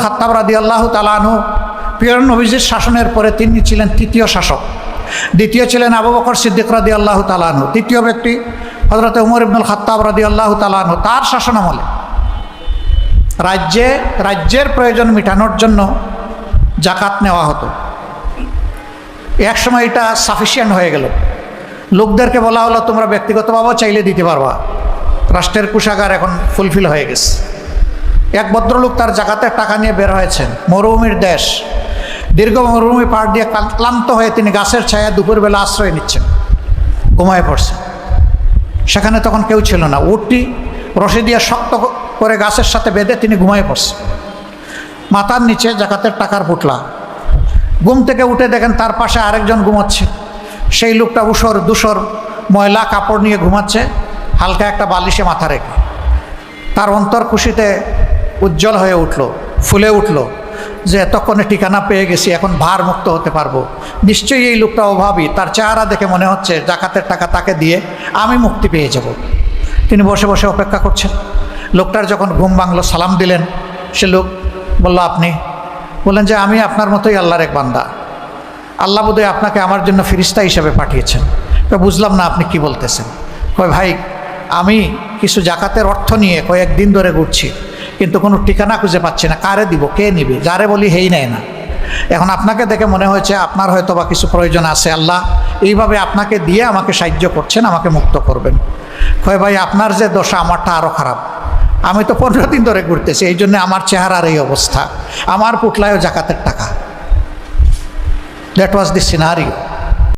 খাত্তাব রাদিয়াল্লাহু তাআলা আনহু প্রিয় নবীজির শাসনের পরে তিনি ছিলেন তৃতীয় শাসক। দ্বিতীয় ছিলেন আবু বকর সিদ্দিক রাদিয়াল্লাহু তাআলা আনহু। তৃতীয় ব্যক্তি হযরত উমর ইবনুল খাত্তাব রাদিয়াল্লাহু তাআলা আনহু। তার শাসনামলে রাজ্যের প্রয়োজন মেটানোর জন্য জাকাত নেওয়া হতো। এক সময় এটা সাফিসিয়েন্ট হয়ে গেল। লোকদেরকে বলা হলো তোমরা ব্যক্তিগতভাবে চাইলে দিতে পারবা, রাষ্ট্রের কোষাগার এখন ফুলফিল হয়ে গেছে। এক ভদ্রলোক তার জাকাতের টাকা নিয়ে বের হয়েছেন, মরুভূমির দেশ, দীর্ঘ মরুভূমি পাড় দিয়ে ক্লান্ত হয়ে তিনি গাছের ছায়া দুপুরবেলা আশ্রয় নিচ্ছেন, ঘুমায় পড়ছেন। সেখানে তখন কেউ ছিল না। উটটি রশি দিয়ে শক্ত করে গাছের সাথে বেঁধে তিনি ঘুমায় পড়ছেন। মাথার নিচে জাকাতের টাকার পুটলা। ঘুম থেকে উঠে দেখেন তার পাশে আরেকজন ঘুমাচ্ছে। সেই লোকটা ধূসর ময়লা কাপড় নিয়ে ঘুমাচ্ছে, হালকা একটা বালিশে মাথা রেখে। তার অন্তর খুশিতে উজ্জ্বল হয়ে উঠল, ফুলে উঠল যে এতক্ষণে ঠিকানা পেয়ে গেছি, এখন ভার মুক্ত হতে পারবো। নিশ্চয়ই এই লোকটা অভাবী, তার চেহারা দেখে মনে হচ্ছে জাকাতের টাকা তাকে দিয়ে আমি মুক্তি পেয়ে যাব। তিনি বসে বসে অপেক্ষা করছেন। লোকটার যখন ঘুম ভাঙল, সালাম দিলেন। সে লোক বলল আপনি? বললেন যে আমি আপনার মতোই আল্লাহর এক বান্দা। আল্লাহ বোধহয় আপনাকে আমার জন্য ফিরিস্তা হিসেবে পাঠিয়েছেন। বুঝলাম না আপনি কি বলতেছেন। কয় ভাই, আমি কিছু জাকাতের অর্থ নিয়ে কয়েকদিন ধরে ঘুরছি, কিন্তু কোনো ঠিকানা খুঁজে পাচ্ছি না। কারে দিব, কে নিবে? যারে বলি হেই নেয় না। এখন আপনাকে দেখে মনে হয়েছে আপনার হয়তো বা কিছু প্রয়োজন আছে, আল্লাহ এইভাবে আপনাকে দিয়ে আমাকে সাহায্য করছেন, আমাকে মুক্ত করবেন। কয় ভাই, আপনার যে দশা আমারটা আরও খারাপ। আমি তো 15 দিন ধরে ঘুরতেছি, এই জন্য আমার চেহারার এই অবস্থা। আমার পুটলায়ও জাকাতের টাকা। That was the scenario.